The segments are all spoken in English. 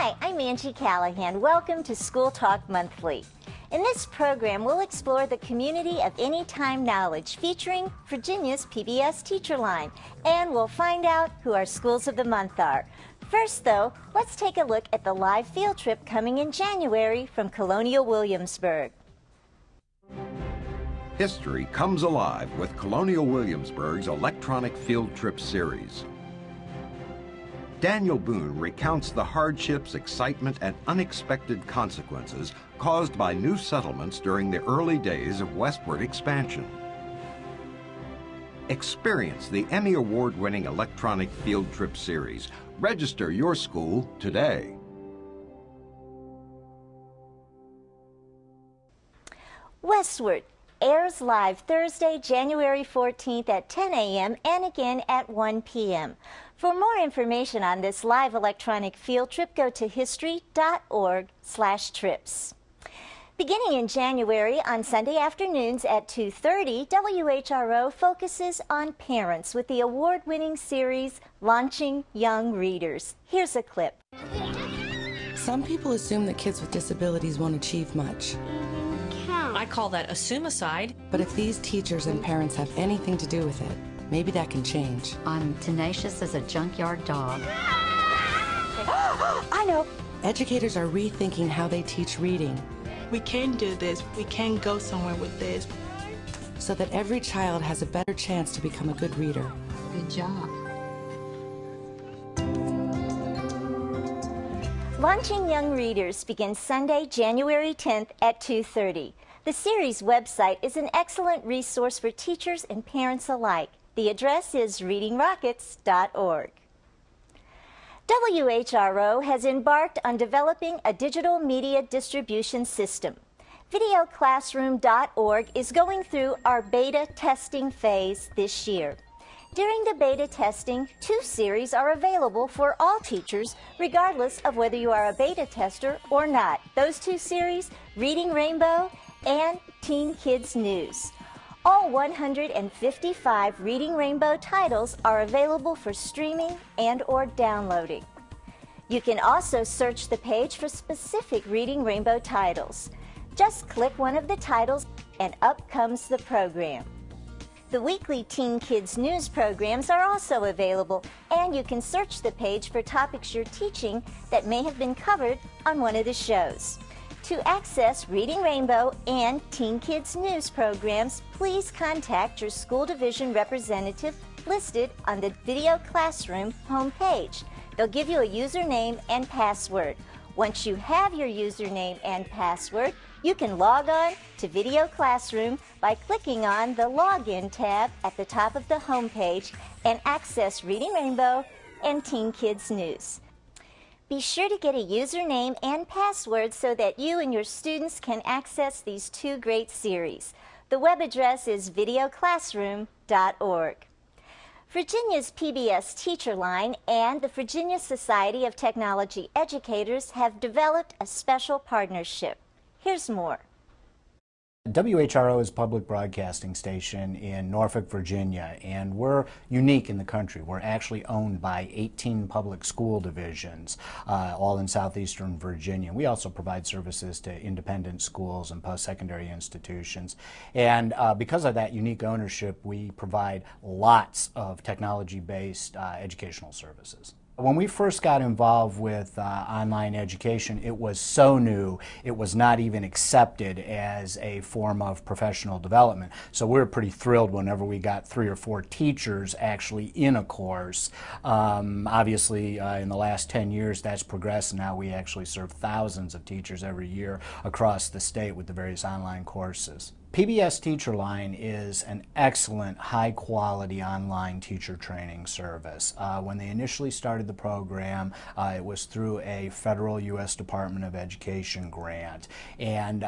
Hi, I'm Angie Callahan. Welcome to School Talk Monthly. In this program, we'll explore the community of anytime knowledge featuring Virginia's PBS Teacher Line, and we'll find out who our schools of the month are. First, though, let's take a look at the live field trip coming in January from Colonial Williamsburg. History comes alive with Colonial Williamsburg's electronic field trip series. Daniel Boone recounts the hardships, excitement, and unexpected consequences caused by new settlements during the early days of westward expansion. Experience the Emmy Award-winning electronic field trip series. Register your school today. Westward airs live Thursday, January 14th at 10 a.m. and again at 1 p.m. For more information on this live electronic field trip, go to history.org/trips. Beginning in January, on Sunday afternoons at 2:30, WHRO focuses on parents with the award-winning series Launching Young Readers. Here's a clip. Some people assume that kids with disabilities won't achieve much. I call that assume-a-side. But if these teachers and parents have anything to do with it, maybe that can change. I'm tenacious as a junkyard dog. I know. Educators are rethinking how they teach reading. We can do this. We can go somewhere with this. So that every child has a better chance to become a good reader. Good job. Launching Young Readers begins Sunday, January 10th at 2:30. The series website is an excellent resource for teachers and parents alike. The address is readingrockets.org. WHRO has embarked on developing a digital media distribution system. Videoclassroom.org is going through our beta testing phase this year. During the beta testing, 2 series are available for all teachers, regardless of whether you are a beta tester or not. Those 2 series, Reading Rainbow and Teen Kids News. All 155 Reading Rainbow titles are available for streaming and/or downloading. You can also search the page for specific Reading Rainbow titles. Just click one of the titles and up comes the program. The weekly Teen Kids News programs are also available, and you can search the page for topics you're teaching that may have been covered on one of the shows. To access Reading Rainbow and Teen Kids News programs, please contact your school division representative listed on the Video Classroom homepage. They'll give you a username and password. Once you have your username and password, you can log on to Video Classroom by clicking on the Login tab at the top of the homepage and access Reading Rainbow and Teen Kids News. Be sure to get a username and password so that you and your students can access these 2 great series. The web address is videoclassroom.org. Virginia's PBS Teacher Line and the Virginia Society of Technology Educators have developed a special partnership. Here's more. WHRO is a public broadcasting station in Norfolk, Virginia, and we're unique in the country. We're actually owned by 18 public school divisions, all in southeastern Virginia. We also provide services to independent schools and post-secondary institutions. And because of that unique ownership, we provide lots of technology-based educational services. When we first got involved with online education, it was so new, it was not even accepted as a form of professional development. So we were pretty thrilled whenever we got 3 or 4 teachers actually in a course. Obviously, in the last 10 years, that's progressed. Now we actually serve thousands of teachers every year across the state with the various online courses. PBS Teacher Line is an excellent, high-quality online teacher training service. When they initially started the program, it was through a federal U.S. Department of Education grant, and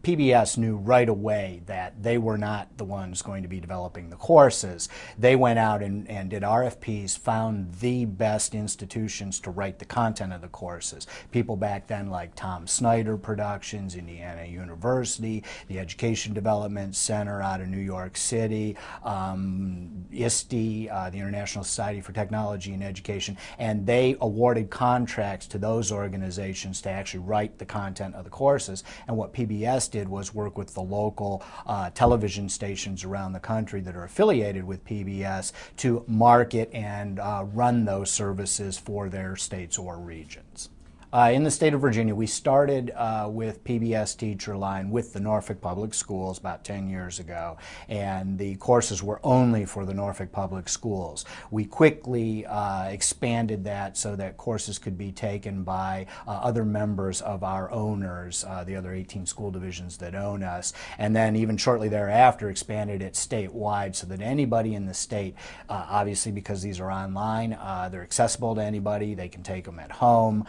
PBS knew right away that they were not the ones going to be developing the courses. They went out and did RFPs, found the best institutions to write the content of the courses. People back then like Tom Snyder Productions, Indiana University, the Education Education Development Center out of New York City, ISTE, the International Society for Technology and Education, and they awarded contracts to those organizations to actually write the content of the courses. And what PBS did was work with the local television stations around the country that are affiliated with PBS to market and run those services for their states or regions. In the state of Virginia, we started with PBS Teacher Line with the Norfolk Public Schools about 10 years ago, and the courses were only for the Norfolk Public Schools. We quickly expanded that so that courses could be taken by other members of our owners, the other 18 school divisions that own us, and then even shortly thereafter expanded it statewide so that anybody in the state, obviously because these are online, they're accessible to anybody, they can take them at home,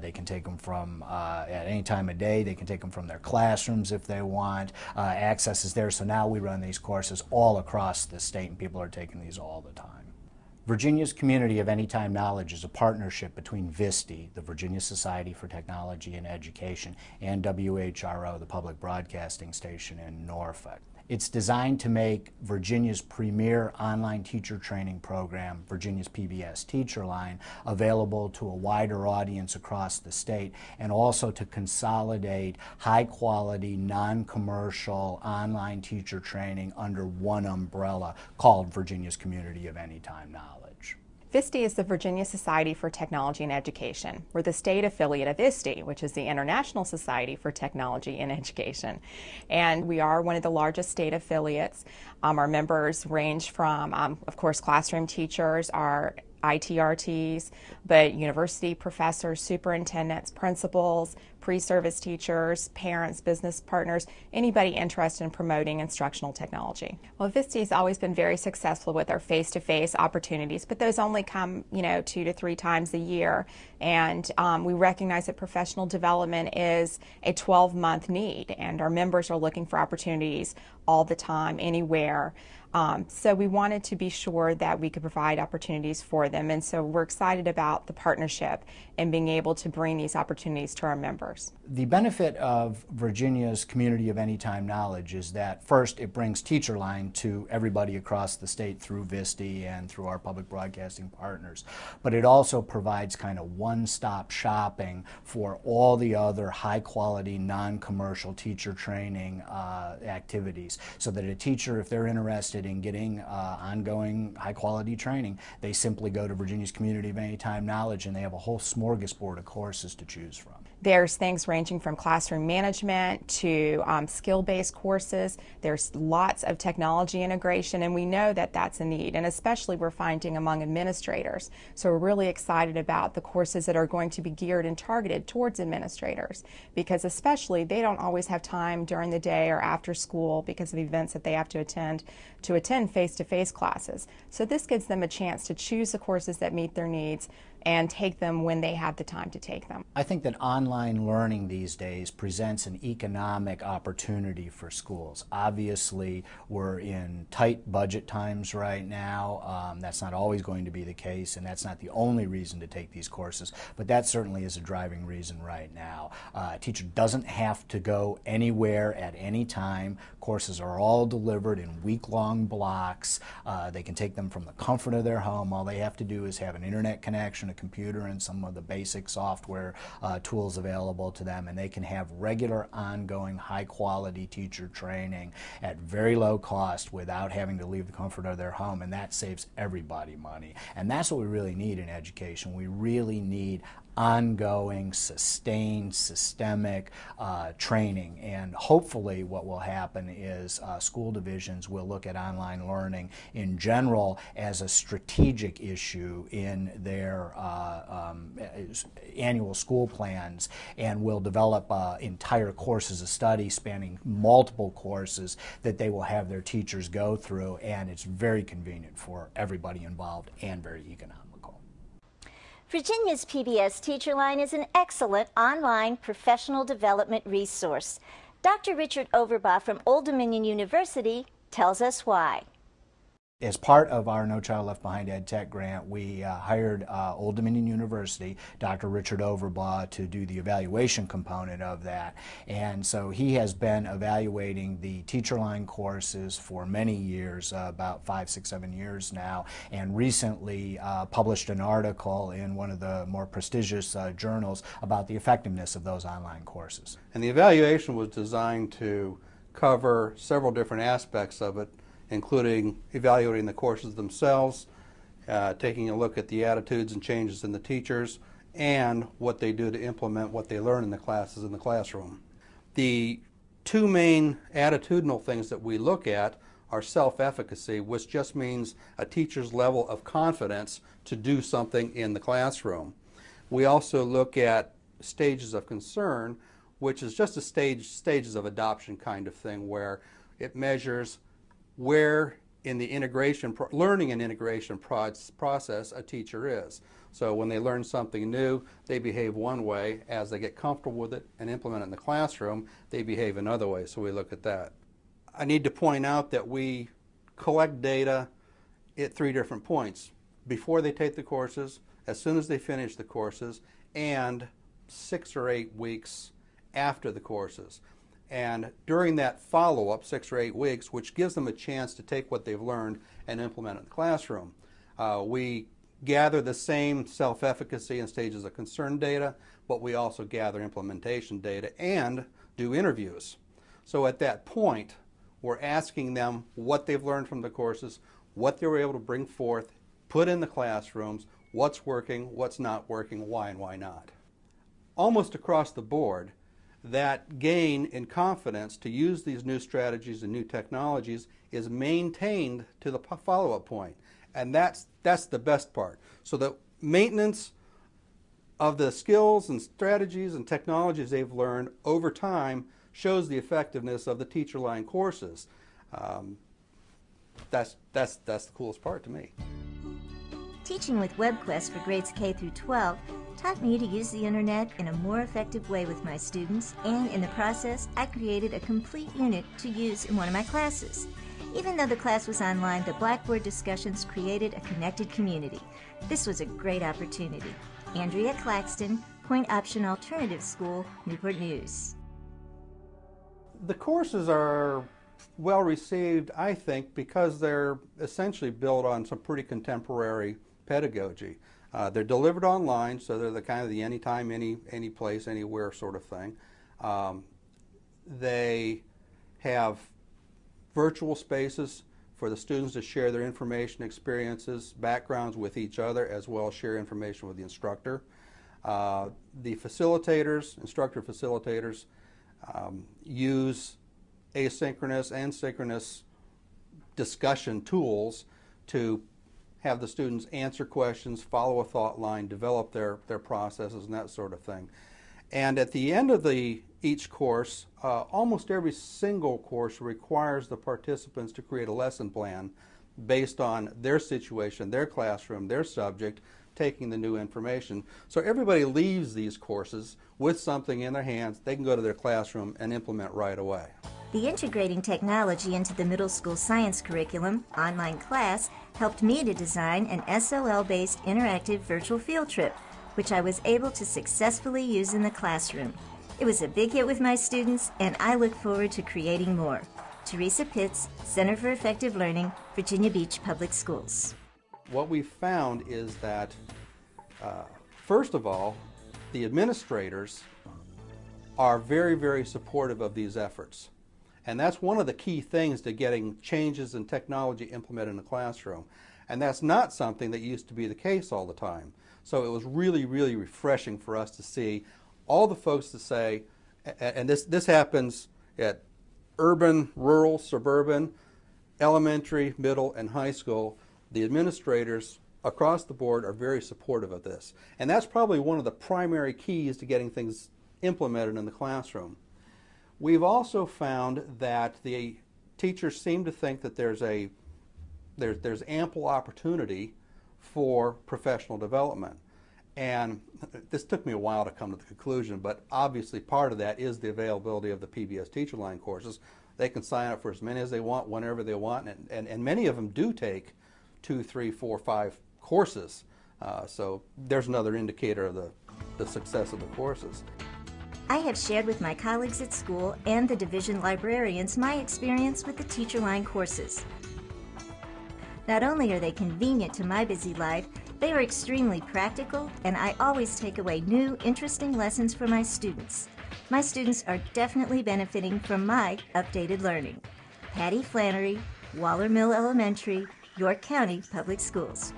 they can take them from at any time of day. They can take them from their classrooms if they want. Access is there, so now we run these courses all across the state, and people are taking these all the time. Virginia's Community of Anytime Knowledge is a partnership between VISTE, the Virginia Society for Technology and Education, and WHRO, the public broadcasting station in Norfolk. It's designed to make Virginia's premier online teacher training program, Virginia's PBS Teacher Line, available to a wider audience across the state, and also to consolidate high-quality, non-commercial online teacher training under one umbrella called Virginia's Community of Anytime Knowledge. VISTE is the Virginia Society for Technology and Education. We're the state affiliate of ISTE, which is the International Society for Technology and Education. And we are one of the largest state affiliates. Our members range from, of course, classroom teachers, our ITRTs, but university professors, superintendents, principals, pre-service teachers, parents, business partners, anybody interested in promoting instructional technology. Well, VISTE has always been very successful with our face-to-face opportunities, but those only come, 2 to 3 times a year. And we recognize that professional development is a 12-month need, and our members are looking for opportunities all the time, anywhere. So we wanted to be sure that we could provide opportunities for them, and so we're excited about the partnership and being able to bring these opportunities to our members. The benefit of Virginia's Community of Anytime Knowledge is that, first, it brings Teacher Line to everybody across the state through VISTE and through our public broadcasting partners, but it also provides kind of one-stop shopping for all the other high-quality, non-commercial teacher training activities, so that a teacher, if they're interested in getting ongoing high-quality training, they simply go to Virginia's Community of Anytime Knowledge and they have a whole smorgasbord of courses to choose from. There's things ranging from classroom management to skill-based courses. There's lots of technology integration, and we know that that's a need, and especially we're finding among administrators. So we're really excited about the courses that are going to be geared and targeted towards administrators, because especially they don't always have time during the day or after school because of events that they have to attend face-to-face classes. So this gives them a chance to choose the courses that meet their needs and take them when they have the time to take them. I think that online learning these days presents an economic opportunity for schools. Obviously, we're in tight budget times right now. That's not always going to be the case, and that's not the only reason to take these courses, but that certainly is a driving reason right now. A teacher doesn't have to go anywhere at any time. Courses are all delivered in week-long blocks. They can take them from the comfort of their home. All they have to do is have an internet connection, a computer, and some of the basic software tools available to them, and they can have regular, ongoing, high-quality teacher training at very low cost without having to leave the comfort of their home, and that saves everybody money. And that's what we really need in education. We really need ongoing, sustained, systemic training, and hopefully what will happen is school divisions will look at online learning in general as a strategic issue in their annual school plans, and will develop entire courses of study spanning multiple courses that they will have their teachers go through, and it's very convenient for everybody involved and very economical. Virginia's PBS Teacher Line is an excellent online professional development resource. Dr. Richard Overbaugh from Old Dominion University tells us why. as part of our No Child Left Behind Ed Tech grant, we hired Old Dominion University, Dr. Richard Overbaugh, to do the evaluation component of that. And so he has been evaluating the teacher line courses for many years, about 5, 6, 7 years now, and recently published an article in one of the more prestigious journals about the effectiveness of those online courses. And the evaluation was designed to cover several different aspects of it, including evaluating the courses themselves, taking a look at the attitudes and changes in the teachers, and what they do to implement what they learn in the classes in the classroom. The two main attitudinal things that we look at are self-efficacy, which just means a teacher's level of confidence to do something in the classroom. We also look at stages of concern, which is just a stages of adoption kind of thing, where it measures where in the learning and integration process a teacher is. So when they learn something new, they behave one way. As they get comfortable with it and implement it in the classroom, they behave another way. So we look at that. I need to point out that we collect data at 3 different points: before they take the courses, as soon as they finish the courses, and 6 or 8 weeks after the courses. And during that follow-up, 6 or 8 weeks, which gives them a chance to take what they've learned and implement it in the classroom, we gather the same self-efficacy and stages of concern data, but we also gather implementation data and do interviews. So at that point, we're asking them what they've learned from the courses, what they were able to bring forth, put in the classrooms, what's working, what's not working, why and why not. Almost across the board, that gain in confidence to use these new strategies and new technologies is maintained to the follow-up point. And that's the best part. So the maintenance of the skills and strategies and technologies they've learned over time shows the effectiveness of the teacher line courses. That's the coolest part to me. Teaching with WebQuest for grades K through 12 taught me to use the internet in a more effective way with my students, and in the process, I created a complete unit to use in one of my classes. Even though the class was online, the Blackboard discussions created a connected community. This was a great opportunity. Andrea Claxton, Point Option Alternative School, Newport News. The courses are well received, I think, because they're essentially built on some pretty contemporary pedagogy. They're delivered online, so they're the kind of the anytime, any place, anywhere sort of thing. They have virtual spaces for the students to share their information, experiences, backgrounds with each other, as well as share information with the instructor. The facilitators, instructor facilitators, use asynchronous and synchronous discussion tools to have the students answer questions, follow a thought line, develop their processes and that sort of thing. And at the end of each course, almost every single course requires the participants to create a lesson plan based on their situation, their classroom, their subject, taking the new information. So everybody leaves these courses with something in their hands they can go to their classroom and implement right away. The integrating technology into the middle school science curriculum online class helped me to design an SOL-based interactive virtual field trip, which I was able to successfully use in the classroom. It was a big hit with my students, and I look forward to creating more. Teresa Pitts, Center for Effective Learning, Virginia Beach Public Schools. What we found is that, first of all, the administrators are very, very supportive of these efforts. And that's one of the key things to getting changes in technology implemented in the classroom. And that's not something that used to be the case all the time. So it was really, really refreshing for us to see all the folks to say, and this happens at urban, rural, suburban, elementary, middle, and high school, the administrators across the board are very supportive of this. And that's probably one of the primary keys to getting things implemented in the classroom. We've also found that the teachers seem to think that there's ample opportunity for professional development. And this took me a while to come to the conclusion, but obviously part of that is the availability of the PBS teacher line courses. They can sign up for as many as they want, whenever they want, and many of them do take 2, 3, 4, 5 courses. So there's another indicator of the success of the courses. I have shared with my colleagues at school and the division librarians my experience with the Teacher Line courses. Not only are they convenient to my busy life, they are extremely practical, and I always take away new, interesting lessons for my students. My students are definitely benefiting from my updated learning. Patty Flannery, Waller Mill Elementary, York County Public Schools.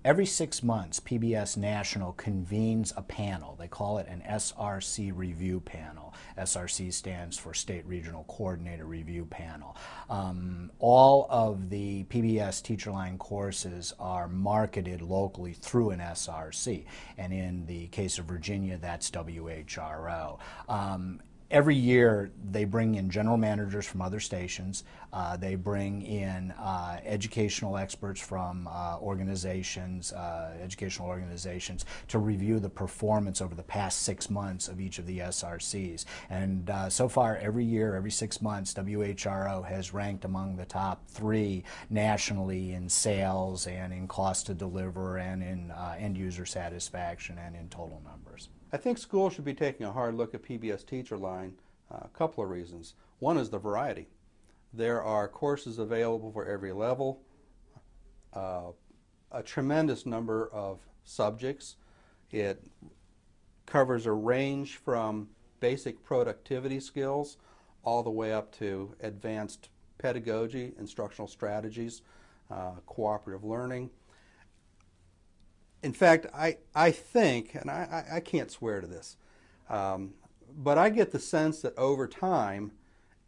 Every 6 months, PBS National convenes a panel. They call it an SRC review panel. SRC stands for State Regional Coordinator Review Panel. All of the PBS Teacher Line courses are marketed locally through an SRC, and in the case of Virginia, that's WHRO. Every year, they bring in general managers from other stations. They bring in educational experts from educational organizations, to review the performance over the past 6 months of each of the SRCs. And so far, every year, every 6 months, WHRO has ranked among the top 3 nationally in sales and in cost to deliver and in end user satisfaction and in total numbers. I think schools should be taking a hard look at PBS Teacher Line. A couple of reasons. One is the variety. There are courses available for every level, a tremendous number of subjects. It covers a range from basic productivity skills all the way up to advanced pedagogy, instructional strategies, cooperative learning. In fact, I think, and I can't swear to this, but I get the sense that over time,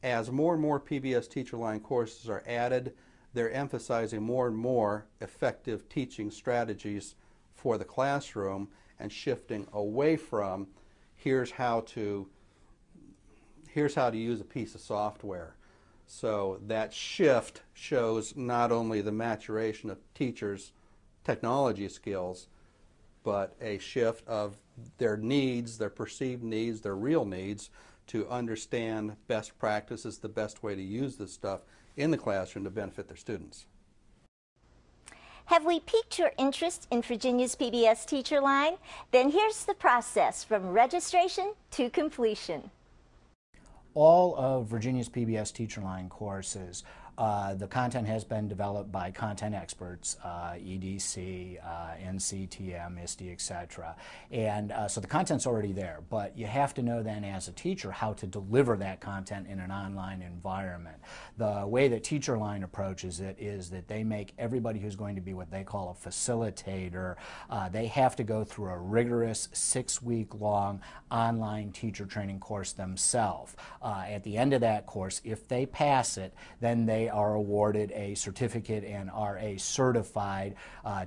as more and more PBS Teacher Line courses are added, they're emphasizing more and more effective teaching strategies for the classroom and shifting away from here's how to use a piece of software. So that shift shows not only the maturation of teachers' technology skills, but a shift of their needs, their perceived needs, their real needs, to understand best practices, the best way to use this stuff in the classroom to benefit their students. Have we piqued your interest in Virginia's PBS Teacher Line? Then here's the process from registration to completion. All of Virginia's PBS Teacher Line courses, the content has been developed by content experts, EDC, NCTM, ISTE, etc. And so the content's already there, but you have to know then as a teacher how to deliver that content in an online environment. The way that Teacher Line approaches it is that they make everybody who's going to be what they call a facilitator, they have to go through a rigorous 6-week-long online teacher training course themselves. At the end of that course, if they pass it, then they are awarded a certificate and are a certified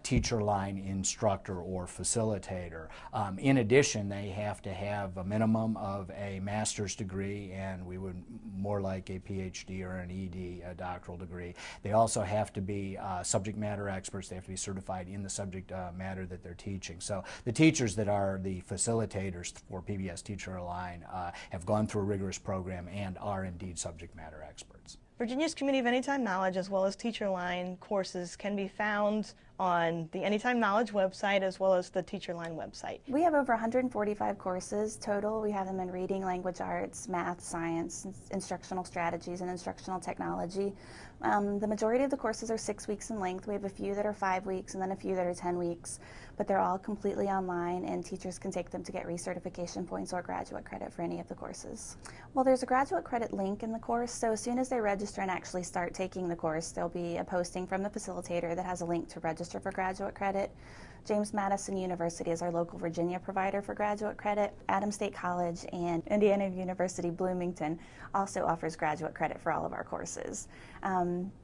Teacher Line instructor or facilitator. In addition, they have to have a minimum of a master's degree, and we would more like a PhD or an ED, a doctoral degree. They also have to be subject matter experts. They have to be certified in the subject matter that they're teaching. So the teachers that are the facilitators for PBS Teacher Line have gone through a rigorous program and are indeed subject matter experts. Virginia's Community of Anytime Knowledge as well as Teacher Line courses can be found on the Anytime Knowledge website as well as the Teacher Line website. We have over 145 courses total. We have them in reading, language arts, math, science, instructional strategies, and instructional technology. The majority of the courses are 6 weeks in length. We have a few that are 5 weeks and then a few that are 10 weeks, but they're all completely online and teachers can take them to get recertification points or graduate credit for any of the courses. Well, there's a graduate credit link in the course, so as soon as they register and actually start taking the course, there'll be a posting from the facilitator that has a link to register for graduate credit. James Madison University is our local Virginia provider for graduate credit. Adams State College and Indiana University Bloomington also offers graduate credit for all of our courses.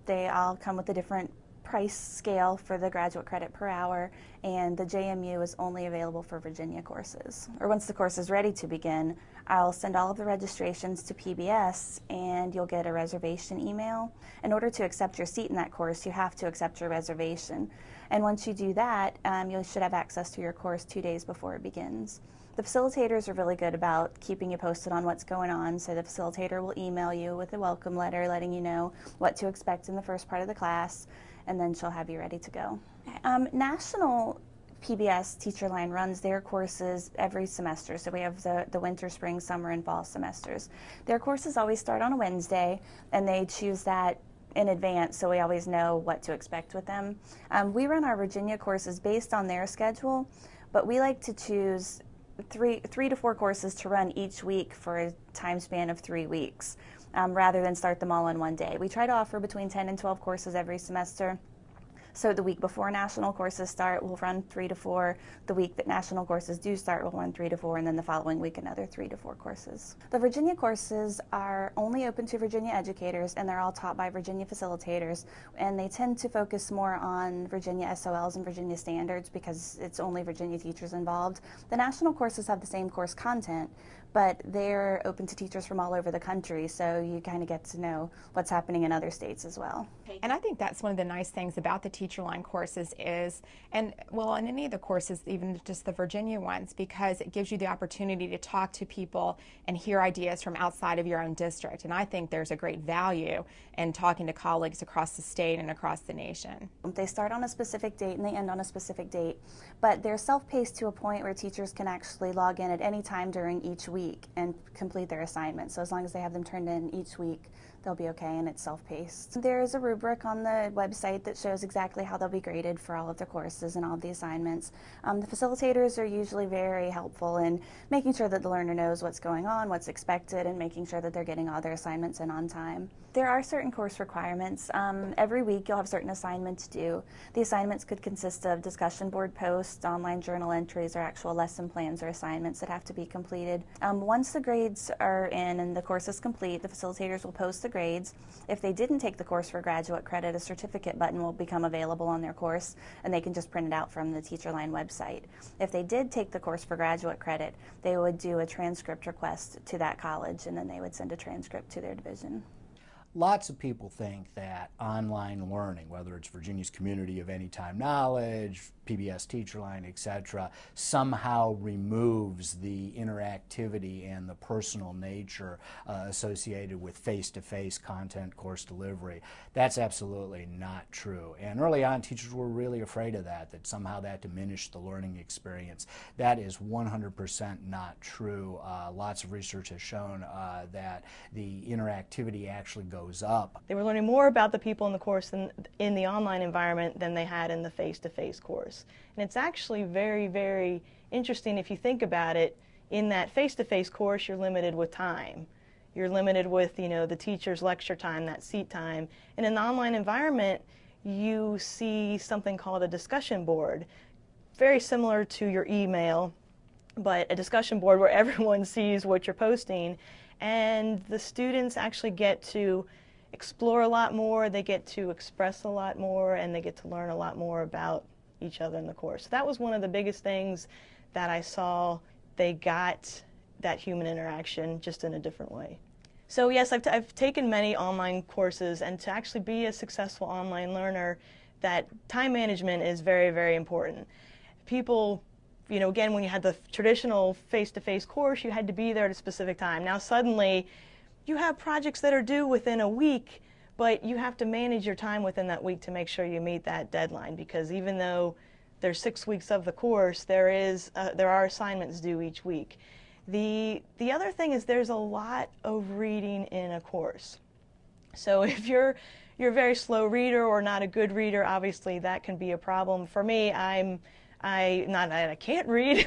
They all come with a different price scale for the graduate credit per hour, and the JMU is only available for Virginia courses. Or once the course is ready to begin, I'll send all of the registrations to PBS and you'll get a reservation email. In order to accept your seat in that course, you have to accept your reservation. And once you do that, you should have access to your course 2 days before it begins. The facilitators are really good about keeping you posted on what's going on, so the facilitator will email you with a welcome letter letting you know what to expect in the first part of the class, and then she'll have you ready to go. National PBS Teacher Line runs their courses every semester, so we have the winter, spring, summer, and fall semesters. Their courses always start on a Wednesday, and they choose that in advance, so we always know what to expect with them. We run our Virginia courses based on their schedule, but we like to choose three to four courses to run each week for a time span of 3 weeks, rather than start them all in one day. We try to offer between 10 and 12 courses every semester. So the week before national courses start, we'll run 3 to 4. The week that national courses do start, we'll run 3 to 4, and then the following week another 3 to 4 courses. The Virginia courses are only open to Virginia educators, and they're all taught by Virginia facilitators, and they tend to focus more on Virginia SOLs and Virginia standards because it's only Virginia teachers involved. The national courses have the same course content, but they're open to teachers from all over the country, so you kind of get to know what's happening in other states as well. And I think that's one of the nice things about the Teacher Line courses is, and well, in any of the courses, even just the Virginia ones, because it gives you the opportunity to talk to people and hear ideas from outside of your own district. And I think there's a great value in talking to colleagues across the state and across the nation. They start on a specific date and they end on a specific date, but they're self-paced to a point where teachers can actually log in at any time during each week and complete their assignments. So as long as they have them turned in each week, they'll be okay, and it's self-paced. There's a rubric on the website that shows exactly how they'll be graded for all of the courses and all of the assignments. The facilitators are usually very helpful in making sure that the learner knows what's going on, what's expected, and making sure that they're getting all their assignments in on time. There are certain course requirements. Every week you'll have certain assignments due. The assignments could consist of discussion board posts, online journal entries, or actual lesson plans or assignments that have to be completed. Once the grades are in and the course is complete, the facilitators will post the grades. If they didn't take the course for graduate credit, a certificate button will become available on their course, and they can just print it out from the Teacher Line website. If they did take the course for graduate credit, they would do a transcript request to that college, and then they would send a transcript to their division. Lots of people think that online learning, whether it's Virginia's Community of Anytime Knowledge, PBS Teacher Line, etc., somehow removes the interactivity and the personal nature associated with face-to-face content course delivery. That's absolutely not true. And early on, teachers were really afraid of that somehow that diminished the learning experience. That is 100% not true. Lots of research has shown that the interactivity actually goes up. They were learning more about the people in the course in the online environment than they had in the face-to-face course. And it's actually very, very interesting if you think about it. In that face-to-face course, you're limited with time. You're limited with, the teacher's lecture time, that seat time. And in the online environment, you see something called a discussion board, very similar to your email, but a discussion board where everyone sees what you're posting. And the students actually get to explore a lot more, they get to express a lot more, and they get to learn a lot more about each other in the course. So that was one of the biggest things that I saw. They got that human interaction just in a different way. So yes, I've taken many online courses, and to actually be a successful online learner, that time management is very, very important. People, again, when you had the traditional face-to-face course, you had to be there at a specific time. Now suddenly, you have projects that are due within a week, but you have to manage your time within that week to make sure you meet that deadline, because even though there's 6 weeks of the course, there are assignments due each week. The other thing is there's a lot of reading in a course. So if you're a very slow reader or not a good reader, obviously that can be a problem. For me, not that I can't read,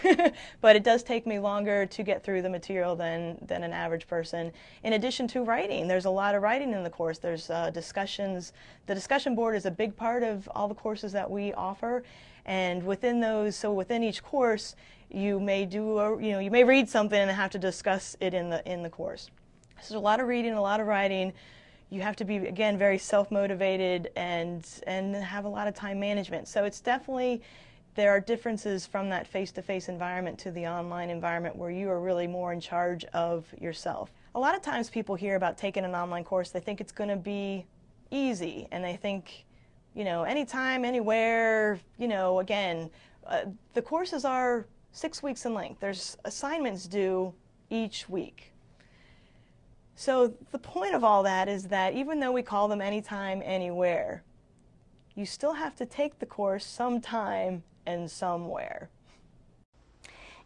but it does take me longer to get through the material than an average person. In addition to writing, there's a lot of writing in the course. There's discussions. The discussion board is a big part of all the courses that we offer, and within those, so within each course, you may you may read something and have to discuss it in the course. So there's a lot of reading, a lot of writing. You have to be, again, very self-motivated and have a lot of time management. So it's definitely, there are differences from that face-to-face environment to the online environment where you are really more in charge of yourself. A lot of times people hear about taking an online course, they think it's going to be easy, and they think, you know, anytime, anywhere, you know, again, the courses are 6 weeks in length. There's assignments due each week. So the point of all that is that even though we call them anytime, anywhere, you still have to take the course sometime and somewhere.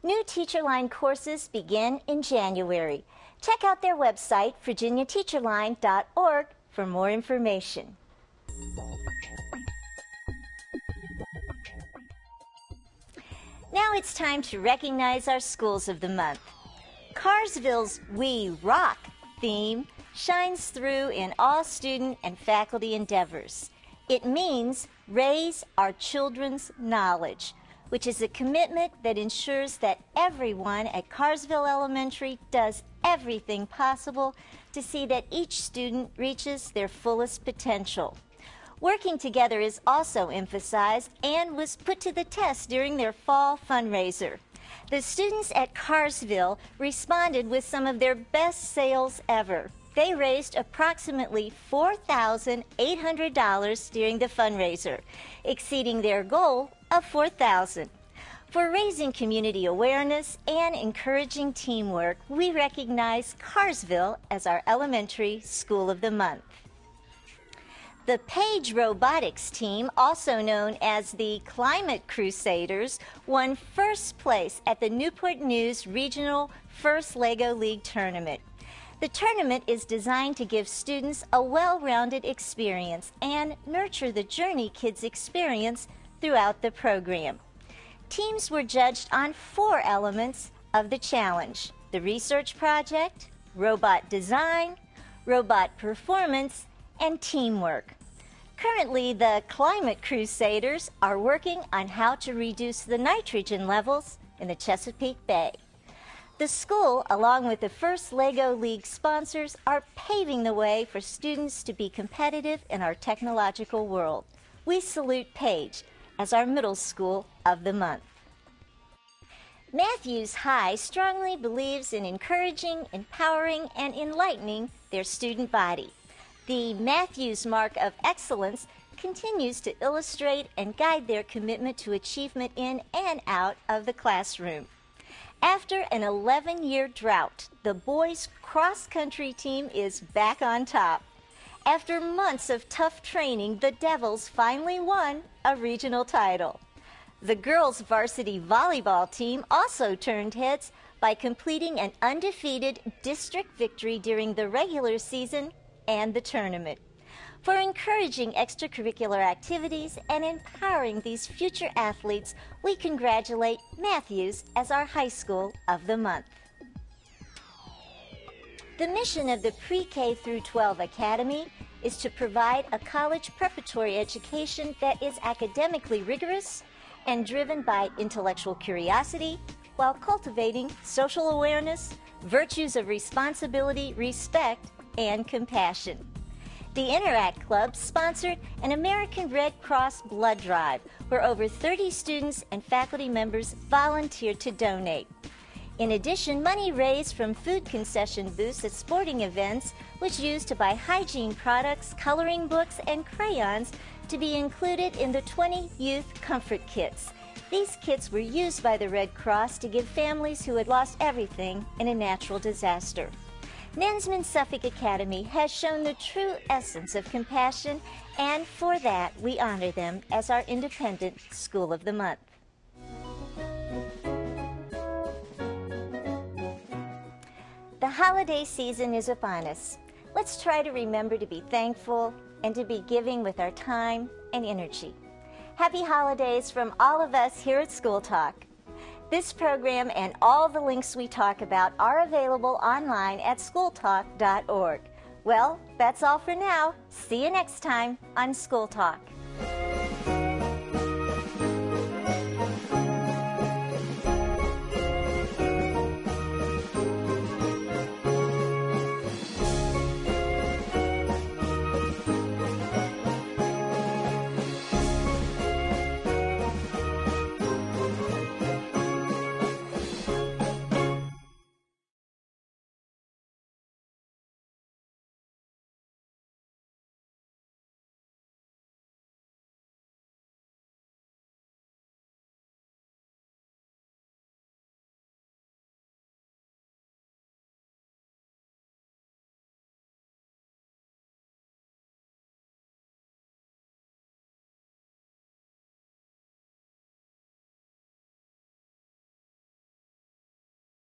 New TeacherLine courses begin in January. Check out their website, virginiateacherline.org, for more information. Now it's time to recognize our schools of the month. Carsville's We Rock theme shines through in all student and faculty endeavors. It means raise our children's knowledge, which is a commitment that ensures that everyone at Carsville Elementary does everything possible to see that each student reaches their fullest potential. Working together is also emphasized and was put to the test during their fall fundraiser. The students at Carsville responded with some of their best sales ever. They raised approximately $4,800 during the fundraiser, exceeding their goal of $4,000. For raising community awareness and encouraging teamwork, we recognize Carsville as our Elementary School of the Month. The Page Robotics team, also known as the Climate Crusaders, won first place at the Newport News Regional First LEGO League Tournament. The tournament is designed to give students a well-rounded experience and nurture the journey kids experience throughout the program. Teams were judged on 4 elements of the challenge: the research project, robot design, robot performance, and teamwork. Currently, the Climate Crusaders are working on how to reduce the nitrogen levels in the Chesapeake Bay. The school, along with the First LEGO League sponsors, are paving the way for students to be competitive in our technological world. We salute Page as our Middle School of the Month. Matthews High strongly believes in encouraging, empowering, and enlightening their student body. The Matthews Mark of Excellence continues to illustrate and guide their commitment to achievement in and out of the classroom. After an 11-year drought, the boys' cross-country team is back on top. After months of tough training, the Devils finally won a regional title. The girls' varsity volleyball team also turned heads by completing an undefeated district victory during the regular season and the tournament. For encouraging extracurricular activities and empowering these future athletes, we congratulate Matthews as our High School of the Month. The mission of the Pre-K through 12 Academy is to provide a college preparatory education that is academically rigorous and driven by intellectual curiosity while cultivating social awareness, virtues of responsibility, respect, and compassion. The Interact Club sponsored an American Red Cross blood drive where over 30 students and faculty members volunteered to donate. In addition, money raised from food concession booths at sporting events was used to buy hygiene products, coloring books, and crayons to be included in the 20 youth comfort kits. These kits were used by the Red Cross to give families who had lost everything in a natural disaster. Nensman Suffolk Academy has shown the true essence of compassion, and for that we honor them as our Independent School of the Month. The holiday season is upon us. Let's try to remember to be thankful and to be giving with our time and energy. Happy holidays from all of us here at School Talk. This program and all the links we talk about are available online at schooltalk.org. Well, that's all for now. See you next time on School Talk.